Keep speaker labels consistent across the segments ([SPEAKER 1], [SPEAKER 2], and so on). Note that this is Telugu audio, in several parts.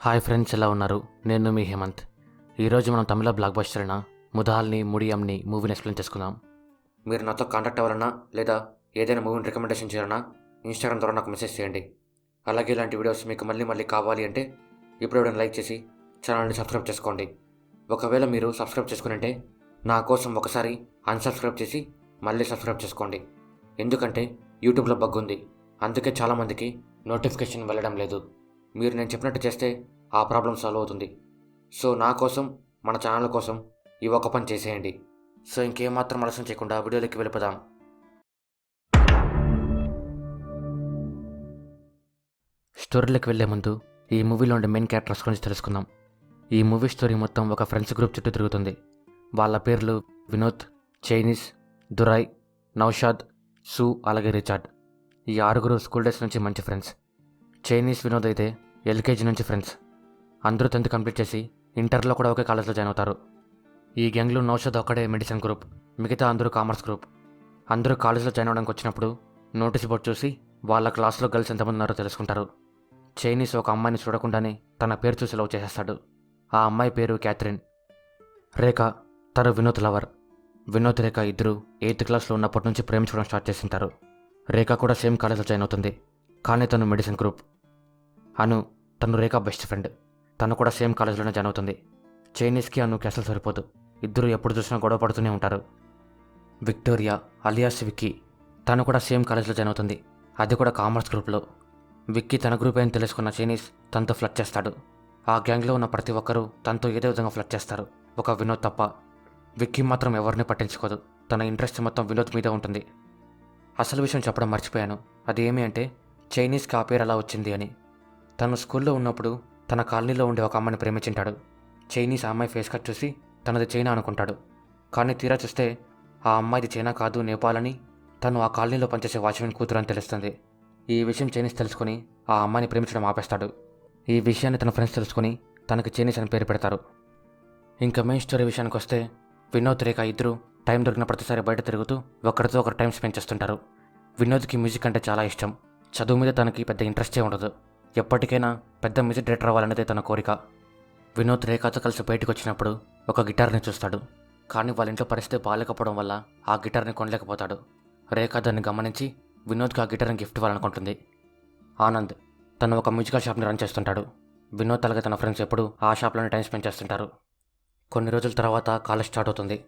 [SPEAKER 1] హాయ్ ఫ్రెండ్స్, ఎలా ఉన్నారు? నేను మీ హేమంత్. ఈరోజు మనం తమిళ బ్లాక్ బస్టర్ అయిన ముదాల్ని ముడియంని మూవీని ఎక్స్ప్లెయిన్ చేసుకుందాం. మీరు నాతో కాంటాక్ట్ అవ్వాలన్నా లేదా ఏదైనా మూవీని రికమెండేషన్ చేయాలన్నా ఇన్స్టాగ్రామ్ ద్వారా నాకు మెసేజ్ చేయండి. అలాగే ఇలాంటి వీడియోస్ మీకు మళ్ళీ కావాలి అంటే ఇప్పుడు ఎవరైనా లైక్ చేసి ఛానల్ని సబ్స్క్రైబ్ చేసుకోండి. ఒకవేళ మీరు సబ్స్క్రైబ్ చేసుకుని నా కోసం ఒకసారి అన్సబ్స్క్రైబ్ చేసి మళ్ళీ సబ్స్క్రైబ్ చేసుకోండి. ఎందుకంటే యూట్యూబ్లో బగ్ ఉంది, అందుకే చాలామందికి నోటిఫికేషన్ వెళ్ళడం లేదు. మీరు నేను చెప్పినట్టు చేస్తే ఆ ప్రాబ్లం సాల్వ్ అవుతుంది. సో నా కోసం, మన ఛానల్ కోసం ఈ ఒక్క పని చేసేయండి. సో ఇంకేమాత్రం ఆలస్యం చేయకుండా వీడియోలోకి వెళ్ళిపోదాం. స్టోరీలోకి వెళ్ళే ముందు ఈ మూవీలో ఉండే మెయిన్ క్యారెక్టర్స్ గురించి తెలుసుకుందాం. ఈ మూవీ స్టోరీ మొత్తం ఒక ఫ్రెండ్స్ గ్రూప్ చుట్టూ తిరుగుతుంది. వాళ్ళ పేర్లు వినోద్, చైనీస్, దురాయ్, నౌషాద్, సూ, అలాగే రిచార్డ్. ఈ ఆరుగురు స్కూల్ డేస్ నుంచి మంచి ఫ్రెండ్స్. చైనీస్, వినోద్ అయితే ఎల్కేజీ నుంచి ఫ్రెండ్స్. అందరూ 10th కంప్లీట్ చేసి ఇంటర్లో కూడా ఒకే కాలేజ్లో జాయిన్ అవుతారు. ఈ గ్యాంగ్లో నౌషాద్ ఒక్కడే మెడిసిన్ గ్రూప్, మిగతా అందరూ కామర్స్ గ్రూప్. అందరూ కాలేజ్లో జాయిన్ అవ్వడానికి వచ్చినప్పుడు నోటీస్ బోర్డు చూసి వాళ్ళ క్లాస్లో గర్ల్స్ ఎంతమంది ఉన్నారో తెలుసుకుంటారు. చైనీస్ ఒక అమ్మాయిని చూడకుండానే తన పేరు చూసి లవ్ చేసేస్తాడు. ఆ అమ్మాయి పేరు క్యాథరిన్. రేఖ తను వినోద్ లవర్. వినోద్, రేఖ ఇద్దరు 8th క్లాస్లో ఉన్నప్పటి నుంచి ప్రేమించడం స్టార్ట్ చేసింటారు. రేఖ కూడా సేమ్ కాలేజ్లో జాయిన్ అవుతుంది, కానీ తను మెడిసిన్ గ్రూప్. అను తను రేఖ బెస్ట్ ఫ్రెండ్, తను కూడా సేమ్ కాలేజ్లోనే జాయిన్ అవుతుంది. చైనీస్కి అనుకి అసలు సరిపోదు, ఇద్దరు ఎప్పుడు చూసినా గొడవ పడుతూనే ఉంటారు. విక్టోరియా అలియాస్ విక్కీ, తను కూడా సేమ్ కాలేజ్లో జాయిన్ అవుతుంది, అది కూడా కామర్స్ గ్రూప్లో. విక్కీ తన గ్రూప్ అని తెలుసుకున్న చైనీస్ తనతో ఫ్లర్ట్ చేస్తాడు. ఆ గ్యాంగ్లో ఉన్న ప్రతి ఒక్కరూ తనతో ఏదో విధంగా ఫ్లర్ట్ చేస్తారు, ఒక వినోద్ తప్ప. విక్కీ మాత్రం ఎవరిని పట్టించుకోదు, తన ఇంట్రెస్ట్ మొత్తం వినోద్ మీద ఉంటుంది. అసలు విషయం చెప్పడం మర్చిపోయాను, అది ఏమి అంటే చైనీస్కి ఆ పేరు అలా వచ్చింది అని. తను స్కూల్లో ఉన్నప్పుడు తన కాలనీలో ఉండే ఒక అమ్మాయిని ప్రేమించింటాడు. చైనీస్ ఆ అమ్మాయి ఫేస్ కట్ చూసి తనది చైనా అనుకుంటాడు, కానీ తీరా చూస్తే ఆ అమ్మాయిది చైనా కాదు, నేపాల్ అని. తను ఆ కాలనీలో పనిచేసే వాచ్మెన్ కూతురు అని తెలుస్తుంది. ఈ విషయం చైనీస్ తెలుసుకొని ఆ అమ్మాయిని ప్రేమించడం ఆపేస్తాడు. ఈ విషయాన్ని తన ఫ్రెండ్స్ తెలుసుకొని తనకి చైనీస్ అని పేరు పెడతారు. ఇంకా మెయిన్ స్టోరీ విషయానికి వస్తే వినోద్, రేఖ ఇద్దరు టైం దొరికిన ప్రతిసారి బయట తిరుగుతూ ఒకరితో ఒకరు టైం స్పెండ్ చేస్తుంటారు. వినోద్కి మ్యూజిక్ అంటే చాలా ఇష్టం, చదువు మీద తనకి పెద్ద ఇంట్రెస్టే ఉండదు. ఎప్పటికైనా పెద్ద మ్యూజిక్ డైరెక్టర్ అవ్వాలనేదే తన కోరిక. వినోద్ రేఖతో కలిసి బయటకు వచ్చినప్పుడు ఒక గిటార్ని చూస్తాడు, కానీ వాళ్ళ ఇంట్లో పరిస్థితి బాగాలేకపోవడం వల్ల ఆ గిటార్ని కొనలేకపోతాడు. రేఖ దాన్ని గమనించి వినోద్కి ఆ గిటార్ని గిఫ్ట్ ఇవ్వాలనుకుంటుంది. ఆనంద్ తను ఒక మ్యూజికల్ షాప్ని రన్ చేస్తుంటాడు. వినోద్ అలాగే తన ఫ్రెండ్స్ ఎప్పుడు ఆ షాప్లోనే టైం స్పెండ్ చేస్తుంటారు. కొన్ని రోజుల తర్వాత కాలేజ్ స్టార్ట్ అవుతుంది.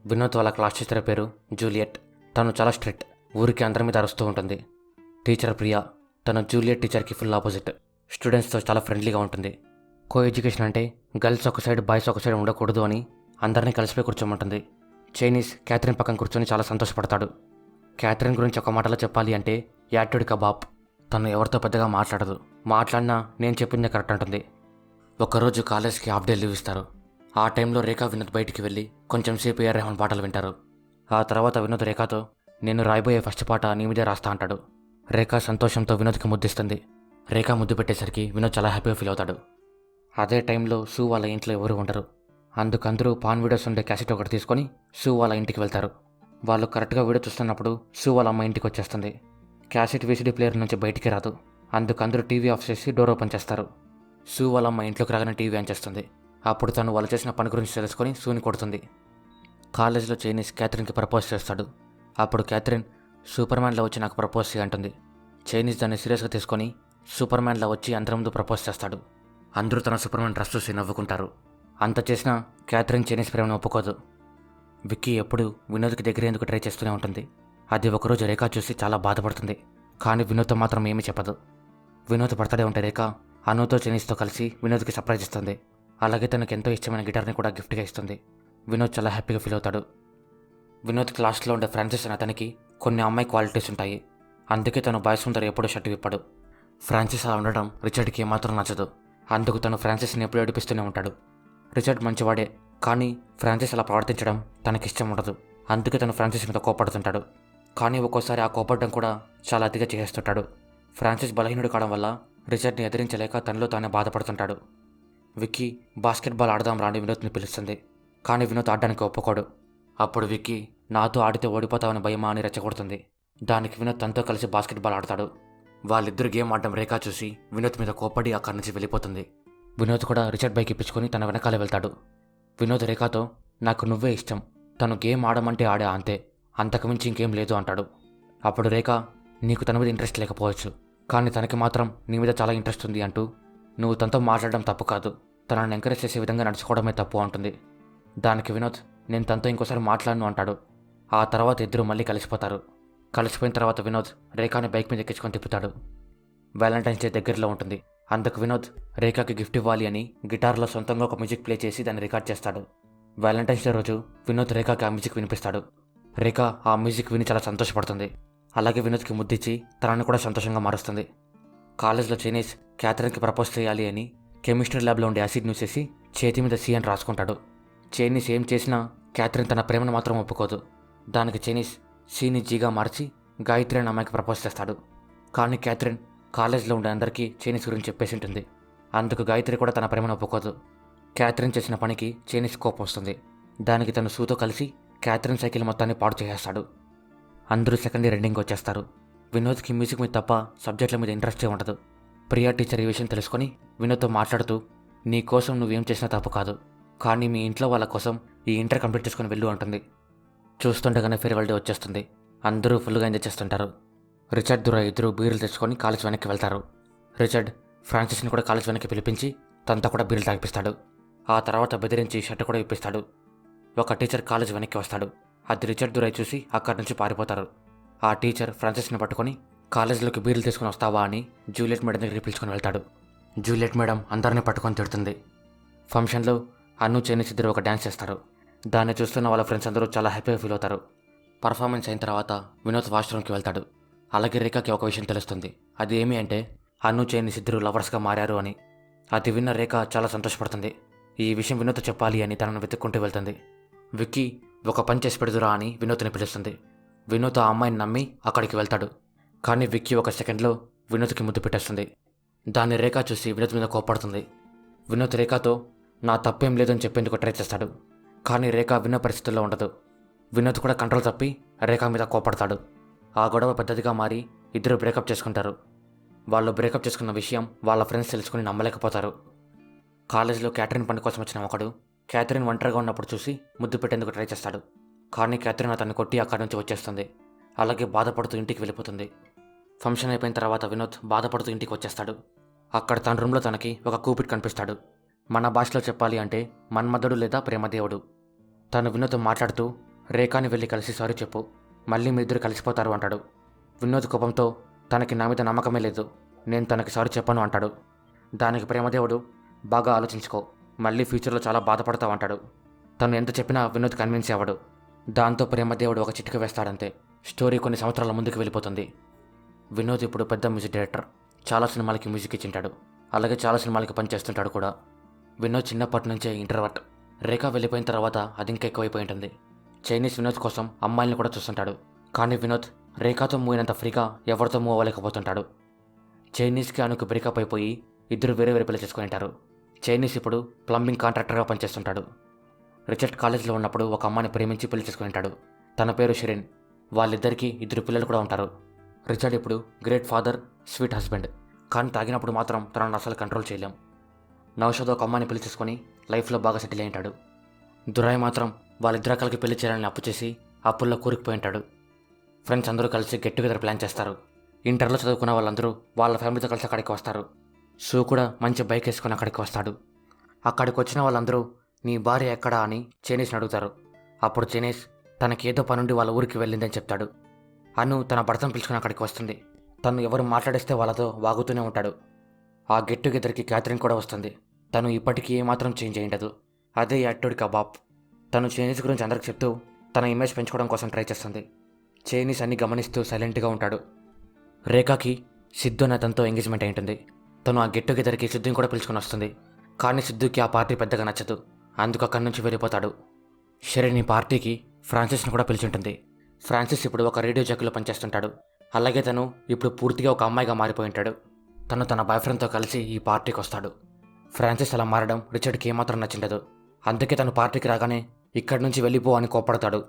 [SPEAKER 1] వినోద్ వాళ్ళ క్లాస్ టీచర్ పేరు జూలియట్. తను చాలా స్ట్రిక్ట్, ఊరికి అందరి మీద అరుస్తూ ఉంటుంది. టీచర్ ప్రియా, తను జూలియట్ టీచర్కి ఫుల్ ఆపోజిట్. స్టూడెంట్స్తో చాలా ఫ్రెండ్లీగా ఉంటుంది. కో ఎడ్యుకేషన్ అంటే గర్ల్స్ ఒక సైడ్, బాయ్స్ ఒక సైడ్ ఉండకూడదు అని అందరినీ కలిసిపోయి కూర్చోమంటుంది. చైనీస్ క్యాథరిన్ పక్కన కూర్చొని చాలా సంతోషపడతాడు. క్యాథరిన్ గురించి ఒక మాటలో చెప్పాలి అంటే యాటిట్యూడ్ కబాబ్. తను ఎవరితో పెద్దగా మాట్లాడదు, మాట్లాడినా నేను చెప్పిందే కరెక్ట్ అంటుంది. ఒకరోజు కాలేజ్కి హాఫ్ డే లీవ్ ఇస్తారు. ఆ టైంలో రేఖ, వినోద్ బయటికి వెళ్ళి కొంచెం సేపు ఏఆర్ రెహమాన్ పాటలు వింటారు. ఆ తర్వాత వినోద్ రేఖతో నేను రాయబోయే ఫస్ట్ పాట నీ మీదే రాస్తా అంటాడు. రేఖ సంతోషంతో వినోద్కి ముద్దిస్తుంది. రేఖ ముద్దు పెట్టేసరికి వినోద్ చాలా హ్యాపీగా ఫీల్ అవుతాడు. అదే టైంలో సూ వాళ్ళ ఇంట్లో ఎవరు ఉండరు, అందుకందరూ పాన్ వీడియోస్ ఉండే క్యాసెట్ ఒకటి తీసుకొని సూ వాళ్ళ ఇంటికి వెళ్తారు. వాళ్ళు కరెక్ట్గా వీడియో చూస్తున్నప్పుడు సూ వాళ్ళ అమ్మ ఇంటికి వచ్చేస్తుంది. క్యాసెట్ వీసీడీ ప్లేయర్ నుంచి బయటికి రాదు, అందుకందరూ టీవీ ఆఫ్ చేసి డోర్ ఓపెన్ చేస్తారు. సూ వాళ్ళ అమ్మ ఇంట్లోకి రాగానే టీవీ ఆన్ చేస్తుంది. అప్పుడు తను వాళ్ళు చేసిన పని గురించి తెలుసుకొని సూని కొడుతుంది. కాలేజ్లో చైనీస్ క్యాథరిన్కి ప్రపోజ్ చేస్తాడు. అప్పుడు క్యాథరిన్ సూపర్ మ్యాన్లో వచ్చి నాకు ప్రపోజ్ చేయంటుంది. చైనీస్ దాన్ని సీరియస్గా తీసుకొని సూపర్ మ్యాన్లో వచ్చి అందరి ముందు ప్రపోజ్ చేస్తాడు. అందరూ తన సూపర్ మ్యాన్ డ్రెస్ చూసి నవ్వుకుంటారు. అంత చేసినా క్యాథరిన్ చైనీస్ ప్రేమను ఒప్పుకోదు. విక్కీ ఎప్పుడు వినోద్కి దగ్గరేందుకు ట్రై చేస్తూనే ఉంటుంది. అది ఒకరోజు రేఖ చూసి చాలా బాధపడుతుంది, కానీ వినోద్తో మాత్రం ఏమీ చెప్పదు. వినోద్ బర్త్డే ఉంటే రేఖ అనుతో చైనీస్తో కలిసి వినోద్కి సర్ప్రైజ్ ఇస్తుంది. అలాగే తనకు ఎంతో ఇష్టమైన గిటార్ని కూడా గిఫ్ట్గా ఇస్తుంది. వినోద్ చాలా హ్యాపీగా ఫీల్ అవుతాడు. వినోద్ క్లాస్లో ఉండే ఫ్రాన్సిస్ అనే అతనికి కొన్ని అమ్మాయి క్వాలిటీస్ ఉంటాయి, అందుకే తను బాయ్స్ ముందర ఎప్పుడూ షర్టు విప్పాడు. ఫ్రాన్సిస్ అలా ఉండడం రిచర్డ్కి ఏమాత్రం నచ్చదు, అందుకు తను ఫ్రాన్సిస్ని ఎప్పుడు ఏడిపిస్తూనే ఉంటాడు. రిచర్డ్ మంచివాడే, కానీ ఫ్రాన్సిస్ అలా ప్రవర్తించడం తనకిష్టం ఉండదు, అందుకే తను ఫ్రాన్సిస్ మీద కోపడుతుంటాడు. కానీ ఒక్కోసారి ఆ కోపడడం కూడా చాలా అతిగా చేస్తుంటాడు. ఫ్రాన్సిస్ బలహీనుడు కావడం వల్ల రిచర్డ్ని ఎదిరించలేక తనలో తానే బాధపడుతుంటాడు. విక్కీ బాస్కెట్బాల్ ఆడదాం రాని వినోద్ని పిలుస్తుంది, కానీ వినోద్ ఆడడానికి ఒప్పుకోడు. అప్పుడు విక్కీ నాతో ఆడితే ఓడిపోతావని భయమా అని రెచ్చగొడుతుంది. దానికి వినోద్ తనతో కలిసి బాస్కెట్బాల్ ఆడతాడు. వాళ్ళిద్దరు గేమ్ ఆడడం రేఖ చూసి వినోద్ మీద కోపడి అక్కడి నుంచి వెళ్ళిపోతుంది. వినోద్ కూడా రిచర్డ్ బైక్ ఇప్పించుకొని తన వెనకాలే వెళ్తాడు. వినోద్ రేఖతో నాకు నువ్వే ఇష్టం, తను గేమ్ ఆడమంటే ఆడా అంతే, అంతకుమించి ఇంకేం లేదు అంటాడు. అప్పుడు రేఖ నీకు తన మీద ఇంట్రెస్ట్ లేకపోవచ్చు, కానీ తనకి మాత్రం నీ మీద చాలా ఇంట్రెస్ట్ ఉంది అంటూ నువ్వు తనతో మాట్లాడడం తప్పు కాదు, తనని ఎంకరేజ్ చేసే విధంగా నడుచుకోవడమే తప్పు అంటుంది. దానికి వినోద్ నేను తనతో ఇంకోసారి మాట్లాడను అంటాడు. ఆ తర్వాత ఇద్దరు మళ్ళీ కలిసిపోతారు. కలిసిపోయిన తర్వాత వినోద్ రేఖని బైక్ మీద ఎక్కించుకొని తిప్పుతాడు. వ్యాలంటైన్స్ డే దగ్గరలో ఉంటుంది. అందుకు వినోద్ రేఖకి గిఫ్ట్ ఇవ్వాలి అని గిటార్లో సొంతంగా ఒక మ్యూజిక్ ప్లే చేసి దాన్ని రికార్డ్ చేస్తాడు. వ్యాలంటైన్స్ డే రోజు వినోద్ రేఖకి ఆ మ్యూజిక్ వినిపిస్తాడు. రేఖ ఆ మ్యూజిక్ విని చాలా సంతోషపడుతుంది. అలాగే వినోద్కి ముద్దిచ్చి తనని కూడా సంతోషంగా మారుస్తుంది. కాలేజ్లో చైనీస్ క్యాథరిన్కి ప్రపోజ్ చేయాలి అని కెమిస్ట్రీ ల్యాబ్లో ఉండే యాసిడ్ చూసేసి చేతి మీద సి అని రాసుకుంటాడు. చైనీస్ ఏం చేసినా క్యాథరిన్ తన ప్రేమను మాత్రం ఒప్పుకోదు. దానికి చైనీస్ సీని జీగా మార్చి గాయత్రి అనే అమ్మాయికి ప్రపోజ్ చేస్తాడు. కానీ క్యాథరిన్ కాలేజ్లో ఉండే అందరికీ చైనీస్ గురించి చెప్పేసి ఉంటుంది. అందుకు గాయత్రి కూడా తన ప్రేమను ఒప్పుకోదు. క్యాథరిన్ చేసిన పనికి చైనీస్ కోపం వస్తుంది. దానికి తను సూతో కలిసి క్యాథరిన్ సైకిల్ మొత్తాన్ని పాడు చేసేస్తాడు. అందరూ సెకండ్ ఇయర్ ఎండింగ్ వచ్చేస్తారు. వినోద్కి మ్యూజిక్ మీద తప్ప సబ్జెక్టుల మీద ఇంట్రెస్టే ఉండదు. ప్రియా టీచర్ ఈ విషయం తెలుసుకొని వినోద్తో మాట్లాడుతూ నీ కోసం నువ్వేం చేసినా తప్పు కాదు, కానీ మీ ఇంట్లో వాళ్ళ కోసం ఈ ఇంటర్ కంప్లీట్ చేసుకుని వెళ్ళు అంటుంది. చూస్తుండగానే ఫేర్వెల్ డే వచ్చేస్తుంది. అందరూ ఫుల్గా ఎంజాయ్ చేస్తుంటారు. రిచర్డ్ దురా ఇద్దరు బీర్లు తెచ్చుకొని కాలేజ్ వెనక్కి వెళ్తారు. రిచర్డ్ ఫ్రాన్సిస్ని కూడా కాలేజ్ వెనక్కి పిలిపించి తనతో కూడా బీర్లు తాగిపిస్తాడు. ఆ తర్వాత బెదిరించి షర్ట్ కూడా ఇప్పిస్తాడు. ఒక టీచర్ కాలేజ్ వెనక్కి వస్తాడు. అది రిచర్డ్ దురై చూసి అక్కడి నుంచి పారిపోతారు. ఆ టీచర్ ఫ్రాన్సిస్ని పట్టుకొని కాలేజీలోకి బీర్లు తీసుకుని వస్తావా అని జూలియట్ మేడం దగ్గరికి పిలుచుకొని వెళ్తాడు. జూలియట్ మేడం అందరినీ పట్టుకొని తిడుతుంది. ఫంక్షన్లో అన్ను చైనీస్ ఇద్దరు ఒక డ్యాన్స్ చేస్తారు. దాన్ని చూస్తున్న వాళ్ళ ఫ్రెండ్స్ అందరూ చాలా హ్యాపీగా ఫీల్ అవుతారు. పర్ఫార్మెన్స్ అయిన తర్వాత వినోద్ వాష్రూమ్కి వెళ్తాడు. అలాగే రేఖకి ఒక విషయం తెలుస్తుంది. అది ఏమి అంటే అన్ను చైనీస్ ఇద్దరు లవర్స్గా మారారు అని. అది విన్న రేఖ చాలా సంతోషపడుతుంది. ఈ విషయం వినోద్ చెప్పాలి అని తనను వెతుక్కుంటూ వెళ్తుంది. విక్కీ ఒక పని చేసి పెడుదురా అని వినోద్ని పిలుస్తుంది. వినోద్ ఆ అమ్మాయిని నమ్మి అక్కడికి వెళ్తాడు. కానీ విక్కీ ఒక సెకండ్లో వినోద్కి ముద్దు పెట్టేస్తుంది. దాన్ని రేఖ చూసి వినోద్ మీద కోప్పడుతుంది. వినోద్ రేఖతో నా తప్పేం లేదని చెప్పేందుకు ట్రై చేస్తాడు. కానీ రేఖ విన్న పరిస్థితుల్లో ఉండదు. వినోద్ కూడా కంట్రోల్ తప్పి రేఖ మీద కోపడతాడు. ఆ గొడవ పెద్దదిగా మారి ఇద్దరు బ్రేకప్ చేసుకుంటారు. వాళ్ళు బ్రేకప్ చేసుకున్న విషయం వాళ్ళ ఫ్రెండ్స్ తెలుసుకుని నమ్మలేకపోతారు. కాలేజీలో క్యాథరిన్ పని కోసం వచ్చిన ఒకడు క్యాథరిన్ ఒంటరిగా ఉన్నప్పుడు చూసి ముద్దు పెట్టేందుకు ట్రై చేస్తాడు. కానీ క్యాథరిన్ అతన్ని కొట్టి అక్కడి నుంచి వచ్చేస్తుంది. అలాగే బాధపడుతూ ఇంటికి వెళ్ళిపోతుంది. ఫంక్షన్ అయిపోయిన తర్వాత వినోద్ బాధపడుతూ ఇంటికి వచ్చేస్తాడు. అక్కడ తన రూమ్లో తనకి ఒక కూపిట్ కనిపిస్తాడు. మన భాషలో చెప్పాలి అంటే మన్మధుడు లేదా ప్రేమదేవుడు. తను వినోద్ మాట్లాడుతూ రేఖాని వెళ్ళి కలిసి సారీ చెప్పు, మళ్ళీ మీ ఇద్దరు కలిసిపోతారు అంటాడు. వినోద్ కోపంతో తనకి నా మీద నమ్మకమే లేదు, నేను తనకి సారీ చెప్పను అంటాడు. దానికి ప్రేమదేవుడు బాగా ఆలోచించుకో, మళ్ళీ ఫ్యూచర్లో చాలా బాధపడతావు అంటాడు. తను ఎంత చెప్పినా వినోద్ కన్విన్స్ అవ్వడు. దాంతో ప్రేమదేవుడు ఒక చిటిక వేస్తాడంతే. స్టోరీ కొన్ని సంవత్సరాల ముందుకు వెళ్ళిపోతుంది. వినోద్ ఇప్పుడు పెద్ద మ్యూజిక్ డైరెక్టర్. చాలా సినిమాలకి మ్యూజిక్ ఇచ్చింటాడు. అలాగే చాలా సినిమాలకి పనిచేస్తుంటాడు కూడా. వినోద్ చిన్నప్పటి నుంచే ఇంట్రవర్ట్. రేఖ వెళ్ళిపోయిన తర్వాత అది ఇంకా ఎక్కువైపోయి ఉంటుంది. చైనీస్ వినోద్ కోసం అమ్మాయిలను కూడా చూస్తుంటాడు. కానీ వినోద్ రేఖతో మూవ్ అయినంత ఫ్రీగా ఎవరితో మూవ్ అవ్వలేకపోతుంటాడు. చైనీస్కి అనుకు బ్రేకప్ అయిపోయి ఇద్దరు వేరే వేరే పెళ్లి చేసుకుంటారు. చైనీస్ ఇప్పుడు ప్లంబింగ్ కాంట్రాక్టర్గా పనిచేస్తుంటాడు. రిచర్డ్ కాలేజ్లో ఉన్నప్పుడు ఒక అమ్మాయిని ప్రేమించి పెళ్లి చేసుకుంటాడు. తన పేరు షిరిన్. వాళ్ళిద్దరికీ ఇద్దరు పిల్లలు కూడా ఉంటారు. రిచర్డ్ ఇప్పుడు గ్రేట్ ఫాదర్, స్వీట్ హస్బెండ్. కానీ తాగినప్పుడు మాత్రం తనను అసలు కంట్రోల్ చేయలేం. నౌషాద్ ఒక అమ్మాయిని పెళ్లి చేసుకొని లైఫ్లో బాగా సెటిల్ అయి ఉంటాడు. దురాయ్ మాత్రం వాళ్ళిద్దరకలకి పెళ్లి చేయాలని అప్పు చేసి అప్పుల్లో కూరుకుపోయి ఉంటాడు. ఫ్రెండ్స్ అందరూ కలిసి గెట్ టుగెదర్ ప్లాన్ చేస్తారు. ఇంటర్లో చదువుకున్న వాళ్ళందరూ వాళ్ళ ఫ్యామిలీతో కలిసి అక్కడికి వస్తారు. షూ కూడా మంచి బైక్ వేసుకొని అక్కడికి వస్తాడు. అక్కడికి వచ్చిన వాళ్ళందరూ నీ భార్య ఎక్కడా అని చైనీస్ని అడుగుతారు. అప్పుడు చైనీస్ తనకేదో పనుండి వాళ్ళ ఊరికి వెళ్ళిందని చెప్తాడు. అను తన భర్తను పిలుచుకుని అక్కడికి వస్తుంది. తను ఎవరు మాట్లాడిస్తే వాళ్ళతో వాగుతూనే ఉంటాడు. ఆ గెట్ టుగెదర్కి క్యాథరిన్ కూడా వస్తుంది. తను ఇప్పటికీ ఏమాత్రం చేంజ్ అయ్యిండదు. అదే యాక్టోడి కబాబ్. తను చైనీస్ గురించి అందరికి చెప్తూ తన ఇమేజ్ పెంచుకోవడం కోసం ట్రై చేస్తుంది. చైనీస్ అన్ని గమనిస్తూ సైలెంట్గా ఉంటాడు. రేఖకి సిద్ధు అనే తనతో ఎంగేజ్మెంట్ అయి ఉంటుంది. తను ఆ గెట్ టుగెదర్కి సిద్ధుని కూడా పిలుచుకొని వస్తుంది. కానీ సిద్ధుకి ఆ పార్టీ పెద్దగా నచ్చదు. అందుకు అక్కడి నుంచి వెళ్ళిపోతాడు. షెరీన్ ఈ పార్టీకి ఫ్రాన్సిస్ని కూడా పిలిచుంటుంది. ఫ్రాన్సిస్ ఇప్పుడు ఒక రేడియో జాకీలో పనిచేస్తుంటాడు. అలాగే తను ఇప్పుడు పూర్తిగా ఒక అమ్మాయిగా మారిపోయి ఉంటాడు. తను తన బాయ్ ఫ్రెండ్తో కలిసి ఈ పార్టీకి వస్తాడు. ఫ్రాన్సిస్ అలా మారడం రిచర్డ్కి ఏమాత్రం నచ్చిండదు. అందుకే తను పార్టీకి రాగానే ఇక్కడి నుంచి వెళ్ళిపో అని కోప్పడతాడు.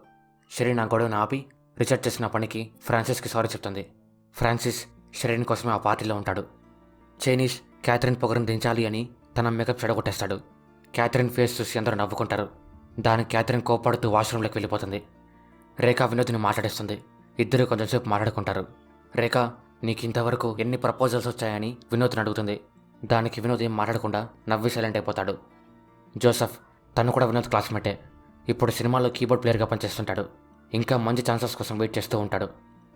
[SPEAKER 1] షెరీన్ ఆ గొడవను ఆపి రిచర్డ్ చేసిన పనికి ఫ్రాన్సిస్కి సారీ చెప్తుంది. ఫ్రాన్సిస్ షెరీన్ కోసమే ఆ పార్టీలో ఉంటాడు. చైనీస్ క్యాథరిన్ పొగరును దించాలి అని తన మేకప్ చెడగొట్టేస్తాడు. క్యాథరిన్ ఫేస్ చూసి అందరూ నవ్వుకుంటారు. దానికి క్యాథరిన్ కోప్పడుతూ వాష్రూమ్లోకి వెళ్ళిపోతుంది. రేఖ వినోద్ని మాట్లాడేస్తుంది. ఇద్దరు కొంచెంసేపు మాట్లాడుకుంటారు. రేఖ, నీకు ఇంతవరకు ఎన్ని ప్రపోజల్స్ వచ్చాయని వినోద్ని అడుగుతుంది. దానికి వినోద్ ఏం మాట్లాడకుండా నవ్వి సైలెంట్ అయిపోతాడు. జోసెఫ్, తను కూడా వినోద్ క్లాస్మేటే. ఇప్పుడు సినిమాలో కీబోర్డ్ ప్లేయర్గా పనిచేస్తుంటాడు. ఇంకా మంచి ఛాన్సెస్ కోసం వెయిట్ చేస్తూ ఉంటాడు.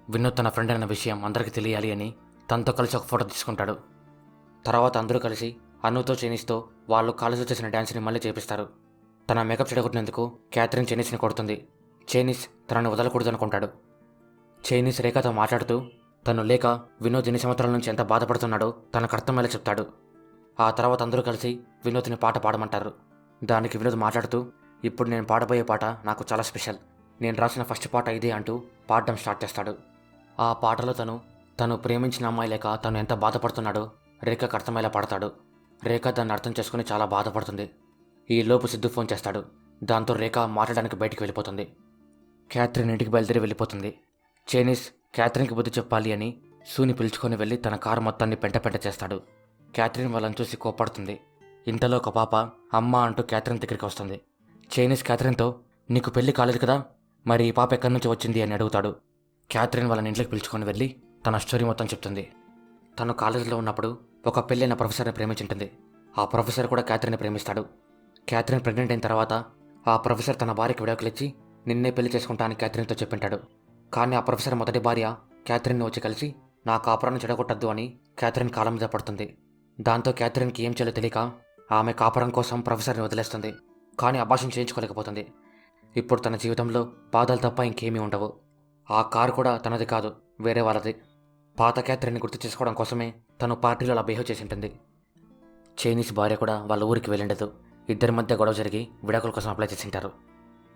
[SPEAKER 1] వినోద్ తన ఫ్రెండ్ అన్న విషయం అందరికీ తెలియాలి అని తనతో కలిసి ఒక ఫోటో తీసుకుంటాడు. తర్వాత అందరూ కలిసి అనుతో చైనీస్తో వాళ్ళు కాలేజీలో చేసిన డ్యాన్స్ని మళ్ళీ చేపిస్తారు. తన మేకప్ చెడగొట్టినందుకు క్యాథరిన్ చైనీస్ని కొడుతుంది. చైనీస్ తనని వదలకూడదు అనుకుంటాడు. చైనీస్ రేఖతో మాట్లాడుతూ తను లేక వినోద్ ఎన్ని సంవత్సరాల నుంచి ఎంత బాధపడుతున్నాడో తనకు అర్థమయ్యేలా చెప్తాడు. ఆ తర్వాత అందరూ కలిసి వినోద్ని పాట పాడమంటారు. దానికి వినోద్ మాట్లాడుతూ, ఇప్పుడు నేను పాడబోయే పాట నాకు చాలా స్పెషల్. నేను రాసిన ఫస్ట్ పాట ఇదే అంటూ పాడడం స్టార్ట్ చేస్తాడు. ఆ పాటలో తను ప్రేమించిన అమ్మాయి లేక తను ఎంత బాధపడుతున్నాడో రేఖకు అర్థమయ్యేలా పాడతాడు. రేఖ దాన్ని అర్థం చేసుకుని చాలా బాధపడుతుంది. ఈ లోపు సిద్ధు ఫోన్ చేస్తాడు. దాంతో రేఖ మాట్లాడడానికి బయటికి వెళ్ళిపోతుంది. క్యాథరిన్ ఇంటికి బయలుదేరి వెళ్ళిపోతుంది. చైనీస్ క్యాథరిన్కి బుద్ధి చెప్పాలి అని సూని పిలుచుకొని వెళ్ళి తన కారు మొత్తాన్ని పెంట చేస్తాడు. క్యాథరిన్ వాళ్ళని చూసి కోప్పడుతుంది. ఇంతలో ఒక పాప అమ్మ అంటూ క్యాథరిన్ దగ్గరికి వస్తుంది. చైనీస్ క్యాథరిన్తో, నీకు పెళ్లి కాలేదు కదా, మరి ఈ పాప ఎక్కడి నుంచి వచ్చింది అని అడుగుతాడు. క్యాథరిన్ వాళ్ళని ఇంట్లోకి పిలుచుకొని వెళ్ళి తన స్టోరీ మొత్తం చెప్తుంది. తను కాలేజీలో ఉన్నప్పుడు ఒక పెళ్ళైన ప్రొఫెసర్ని ప్రేమించుంటుంది. ఆ ప్రొఫెసర్ కూడా క్యాథరిన్ని ప్రేమిస్తాడు. క్యాథరిన్ ప్రెగ్నెంట్ అయిన తర్వాత ఆ ప్రొఫెసర్ తన భార్యకి విడాకులిచ్చి నిన్నే పెళ్లి చేసుకుంటా అని క్యాథరిన్తో చెప్పింటాడు. కానీ ఆ ప్రొఫెసర్ మొదటి భార్య క్యాథరిన్ని వచ్చి కలిసి నా కాపురాన్ని చెడగొట్టద్దు అని క్యాథరిన్ కాలం మీద పడుతుంది. దాంతో క్యాథరిన్కి ఏం చేయాలో తెలియక ఆమె కాపురం కోసం ప్రొఫెసర్ని వదిలేస్తుంది. కానీ అభాషణ చేయించుకోలేకపోతుంది. ఇప్పుడు తన జీవితంలో బాధలు తప్ప ఇంకేమీ ఉండవు. ఆ కారు కూడా తనది కాదు, వేరే వాళ్ళది. పాత క్యాథరిన్ని గుర్తు చేసుకోవడం కోసమే తను పార్టీలో అలా బిహేవ్ చేసి ఉంటుంది. చైనీస్ భార్య కూడా వాళ్ళ ఊరికి వెళ్ళిండదు. ఇద్దరి మధ్య గొడవ జరిగి విడాకుల కోసం అప్లై చేసింటారు.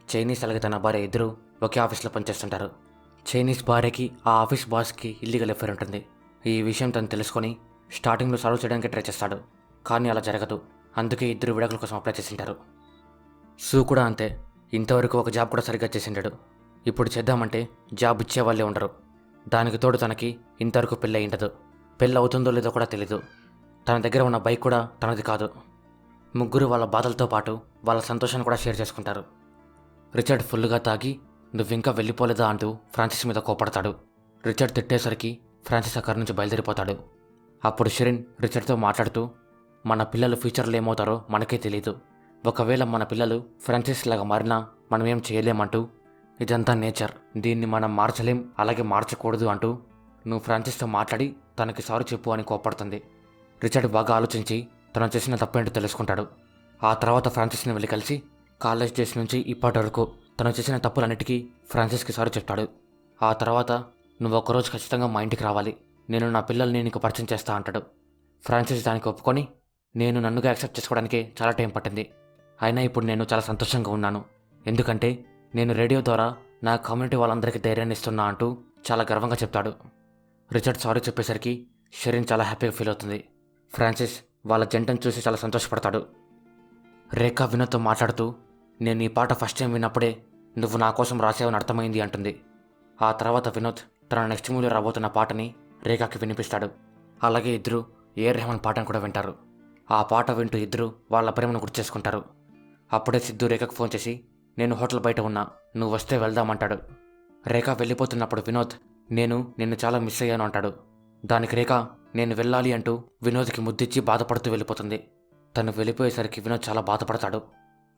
[SPEAKER 1] చైనీస్ అలాగే తన భార్య ఇద్దరు ఒకే ఆఫీస్లో పనిచేస్తుంటారు. చైనీస్ భార్యకి ఆ ఆఫీస్ బాస్కి ఇల్లీగల్ ఎఫైర్ ఉంటుంది. ఈ విషయం తను తెలుసుకొని స్టార్టింగ్లో సాల్వ్ చేయడానికి ట్రై చేస్తాడు. కానీ అలా జరగదు. అందుకే ఇద్దరు విడాకుల కోసం అప్లై చేసింటారు. సూ కూడా అంతే. ఇంతవరకు ఒక జాబ్ కూడా సరిగ్గా చేసిండాడు. ఇప్పుడు చేద్దామంటే జాబ్ ఇచ్చేవాళ్ళే ఉండరు. దానికి తోడు తనకి ఇంతవరకు పెళ్ళి అయిండదు. పెళ్ళి అవుతుందో లేదో కూడా తెలీదు. తన దగ్గర ఉన్న బైక్ కూడా తనది కాదు. ముగ్గురు వాళ్ళ బాధలతో పాటు వాళ్ళ సంతోషాన్ని కూడా షేర్ చేసుకుంటారు. రిచర్డ్ ఫుల్గా తాగి నువ్వింకా వెళ్ళిపోలేదా అంటూ ఫ్రాన్సిస్ మీద కోపడతాడు. రిచర్డ్ తిట్టేసరికి ఫ్రాన్సిస్ అక్కడి నుంచి బయలుదేరిపోతాడు. అప్పుడు షెరిన్ రిచర్డ్తో మాట్లాడుతూ, మన పిల్లలు ఫ్యూచర్లో ఏమవుతారో మనకే తెలీదు. ఒకవేళ మన పిల్లలు ఫ్రాన్సిస్ లాగా మారినా మనం ఏం చేయలేమంటూ, ఇదంతా నేచర్, దీన్ని మనం మార్చలేం, అలాగే మార్చకూడదు అంటూ నువ్వు ఫ్రాన్సిస్తో మాట్లాడి తనకి సారీ చెప్పు అని కోప్పడుతుంది. రిచర్డ్ బాగా ఆలోచించి తను చేసిన తప్పేంటో తెలుసుకుంటాడు. ఆ తర్వాత ఫ్రాన్సిస్ని వెళ్ళి కలిసి కాలేజ్ డేస్ నుంచి ఇప్పటి వరకు తను చేసిన తప్పులన్నిటికీ ఫ్రాన్సిస్కి సారీ చెప్తాడు. ఆ తర్వాత నువ్వు ఒక్కరోజు ఖచ్చితంగా మా ఇంటికి రావాలి, నేను నా పిల్లల్ని నీకు పరిచయం చేస్తా అంటాడు. ఫ్రాన్సిస్ దానికి ఒప్పుకొని, నేను నన్నుగా యాక్సెప్ట్ చేసుకోవడానికి చాలా టైం పట్టింది, అయినా ఇప్పుడు నేను చాలా సంతోషంగా ఉన్నాను, ఎందుకంటే నేను రేడియో ద్వారా నా కమ్యూనిటీ వాళ్ళందరికీ ధైర్యాన్ని ఇస్తున్నా అంటూ చాలా గర్వంగా చెప్తాడు. రిచర్డ్ సారీ చెప్పేసరికి షెరిన్ చాలా హ్యాపీగా ఫీల్ అవుతుంది. ఫ్రాన్సిస్ వాళ్ళ జంటను చూసి చాలా సంతోషపడతాడు. రేఖ వినోద్తో మాట్లాడుతూ, నేను ఈ పాట ఫస్ట్ టైం విన్నప్పుడే నువ్వు నా కోసం రాసావని అర్థమైంది అంటుంది. ఆ తర్వాత వినోద్ తన నెక్స్ట్ మూవీలో రాబోతున్న పాటని రేఖకి వినిపిస్తాడు. అలాగే ఇద్దరు ఏఆర్ రెహమాన్ పాటను కూడా వింటారు. ఆ పాట వింటూ ఇద్దరు వాళ్ళ ప్రేమను గుర్తు చేసుకుంటారు. అప్పుడే సిద్ధు రేఖకు ఫోన్ చేసి, నేను హోటల్ బయట ఉన్నా, నువ్వు వస్తే వెళ్దామంటాడు. రేఖ వెళ్ళిపోతున్నప్పుడు వినోద్, నేను నిన్ను చాలా మిస్ అయ్యాను అంటాడు. దానికి రేఖ, నేను వెళ్ళాలి అంటూ వినోద్కి ముద్దిచ్చి బాధపడుతూ వెళ్ళిపోతుంది. తను వెళ్ళిపోయేసరికి వినోద్ చాలా బాధపడతాడు.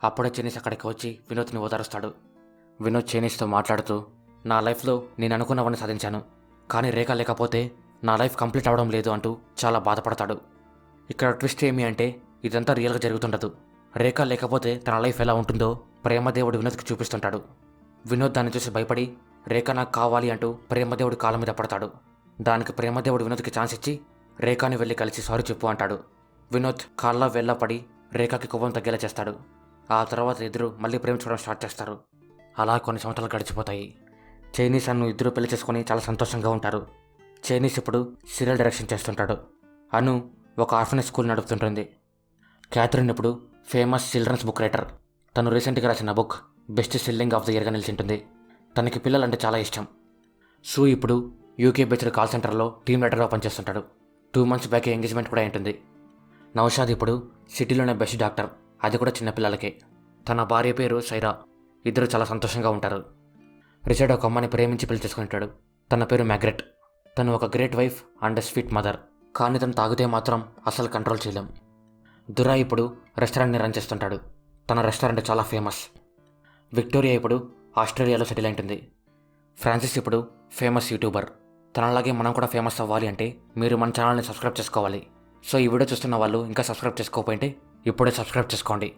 [SPEAKER 1] అప్పుడే చైనీస్ అక్కడికి వచ్చి వినోద్ని ఓదారుస్తాడు. వినోద్ చైనీస్తో మాట్లాడుతూ, నా లైఫ్లో నేను అనుకున్నవన్నీ సాధించాను, కానీ రేఖ లేకపోతే నా లైఫ్ కంప్లీట్ అవడం లేదు అంటూ చాలా బాధపడతాడు. ఇక్కడ ట్విస్ట్ ఏమి అంటే ఇదంతా రియల్గా జరుగుతుండదు. రేఖ లేకపోతే తన లైఫ్ ఎలా ఉంటుందో ప్రేమదేవుడు వినోద్కి చూపిస్తుంటాడు. వినోద్ దాన్ని చూసి భయపడి రేఖ నాకు కావాలి అంటూ ప్రేమదేవుడి కాళ్ళ మీద పడతాడు. దానికి ప్రేమదేవుడు వినోద్కి ఛాన్స్ ఇచ్చి రేఖని వెళ్ళి కలిసి సారీ చెప్పు అంటాడు. వినోద్ కాళ్ళ వేళ్ళ పడి రేఖకి కోపం తగ్గేలా చేస్తాడు. ఆ తర్వాత ఇద్దరు మళ్ళీ ప్రేమించుకోవడం స్టార్ట్ చేస్తారు. అలా కొన్ని సంవత్సరాలు గడిచిపోతాయి. చైనీస్ అను ఇద్దరు పెళ్లి చేసుకుని చాలా సంతోషంగా ఉంటారు. చైనీస్ ఇప్పుడు సీరియల్ డైరెక్షన్ చేస్తుంటాడు. అను ఒక ఆర్ఫనేజ్ స్కూల్ నడుపుతుంటుంది. క్యాథరిన్ ఇప్పుడు ఫేమస్ చిల్డ్రన్స్ బుక్ రైటర్. తను రీసెంట్గా రాసిన book best selling of the ఇయర్గా నిలిచింటుంది. తనకి పిల్లలంటే చాలా ఇష్టం. సూ ఇప్పుడు యూకే బేస్డ్ కాల్ సెంటర్లో టీమ్ లీడర్గా పనిచేస్తుంటాడు. 2 months బ్యాక్ ఎంగేజ్మెంట్ కూడా ఉంటుంది. నౌషాద్ ఇప్పుడు సిటీలోనే బెస్ట్ డాక్టర్, అది కూడా చిన్నపిల్లలకే. తన భార్య పేరు సైరా. ఇద్దరు చాలా సంతోషంగా ఉంటారు. రిచర్డ్ ఒక అమ్మాయిని ప్రేమించి పెళ్లి చేసుకుంటాడు. తన పేరు మ్యాగ్రెట్. తను ఒక great wife and sweet mother. కానీ తను తాగితే మాత్రం అసలు కంట్రోల్ చేయలేం. దురాయ్ ఇప్పుడు రెస్టారెంట్ని రన్ చేస్తుంటాడు. తన రెస్టారెంట్ చాలా ఫేమస్. విక్టోరియా ఇప్పుడు ఆస్ట్రేలియాలో సెటిల్ అయింటుంది. ఫ్రాన్సిస్ ఇప్పుడు ఫేమస్ యూట్యూబర్. తనలాగే మనం కూడా ఫేమస్ అవ్వాలి అంటే మీరు మన ఛానల్ని సబ్స్క్రైబ్ చేసుకోవాలి. సో ఈ వీడియో చూస్తున్న వాళ్ళు ఇంకా సబ్స్క్రైబ్ చేసుకోకపోయింటే ఇప్పుడే సబ్స్క్రైబ్ చేసుకోండి.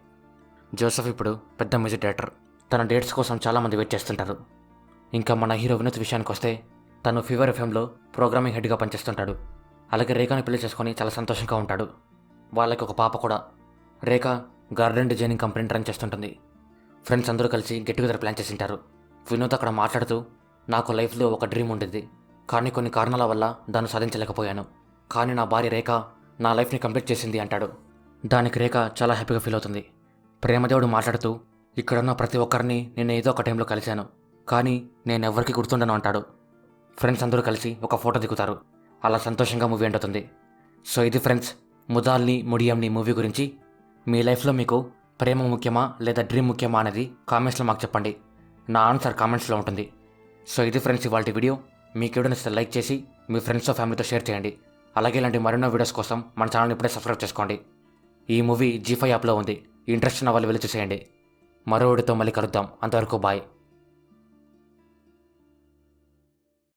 [SPEAKER 1] జోసెఫ్ ఇప్పుడు పెద్ద మ్యూజిక్ డైరెక్టర్. తన డేట్స్ కోసం చాలామంది వెయిట్ చేస్తుంటారు. ఇంకా మన హీరో వినోద్ విషయానికి వస్తే తను ఫీవర్ ఎఫ్ఎంలో ప్రోగ్రామింగ్ హెడ్గా పనిచేస్తుంటాడు. అలాగే రేఖాని పెళ్లి చేసుకొని చాలా సంతోషంగా ఉంటాడు. వాళ్ళకి ఒక పాప కూడా. రేఖ గార్డెన్ డిజైనింగ్ కంపెనీ రన్ చేస్తుంటుంది. ఫ్రెండ్స్ అందరూ కలిసి గెట్ టుగెదర్ ప్లాన్ చేసింటారు. వినోద్ అక్కడ మాట్లాడుతూ, నాకు లైఫ్లో ఒక డ్రీమ్ ఉండేది, కానీ కొన్ని కారణాల వల్ల దాన్ని సాధించలేకపోయాను. కానీ నా భార్య రేఖ నా లైఫ్ని కంప్లీట్ చేసింది అంటాడు. దానికి రేఖ చాలా హ్యాపీగా ఫీల్ అవుతుంది. ప్రేమదేవుడు మాట్లాడుతూ, ఇక్కడున్న ప్రతి ఒక్కరిని నేను ఏదో ఒక టైంలో కలిశాను, కానీ నేను ఎవరికి గుర్తుండను అంటాడు. ఫ్రెండ్స్ అందరూ కలిసి ఒక ఫోటో దిగుతారు. అలా సంతోషంగా మూవీ ఎండ్ అవుతుంది. సో ఇది ఫ్రెండ్స్ ముదాల్ని ముడియంని మూవీ గురించి. మీ లైఫ్లో మీకు ప్రేమ ముఖ్యమా లేదా డ్రీమ్ ముఖ్యమా అనేది కామెంట్స్లో మాకు చెప్పండి. నా ఆన్సర్ కామెంట్స్లో ఉంటుంది. సో ఇది ఫ్రెండ్స్ ఇవాల్టి వీడియో. మీకు వీడియో నచ్చితే లైక్ చేసి మీ ఫ్రెండ్స్తో ఫ్యామిలీతో షేర్ చేయండి. అలాగే ఇలాంటి మరెన్నో వీడియోస్ కోసం మన ఛానల్ని ఇప్పుడే సబ్స్క్రైబ్ చేసుకోండి. ఈ మూవీ G5 యాప్లో ఉంది. ఇంట్రెస్ట్ ఉన్న వాళ్ళు వెళ్ళి చూసేయండి. మరో వీడియోతో మళ్ళీ కలుద్దాం. అంతవరకు బాయ్.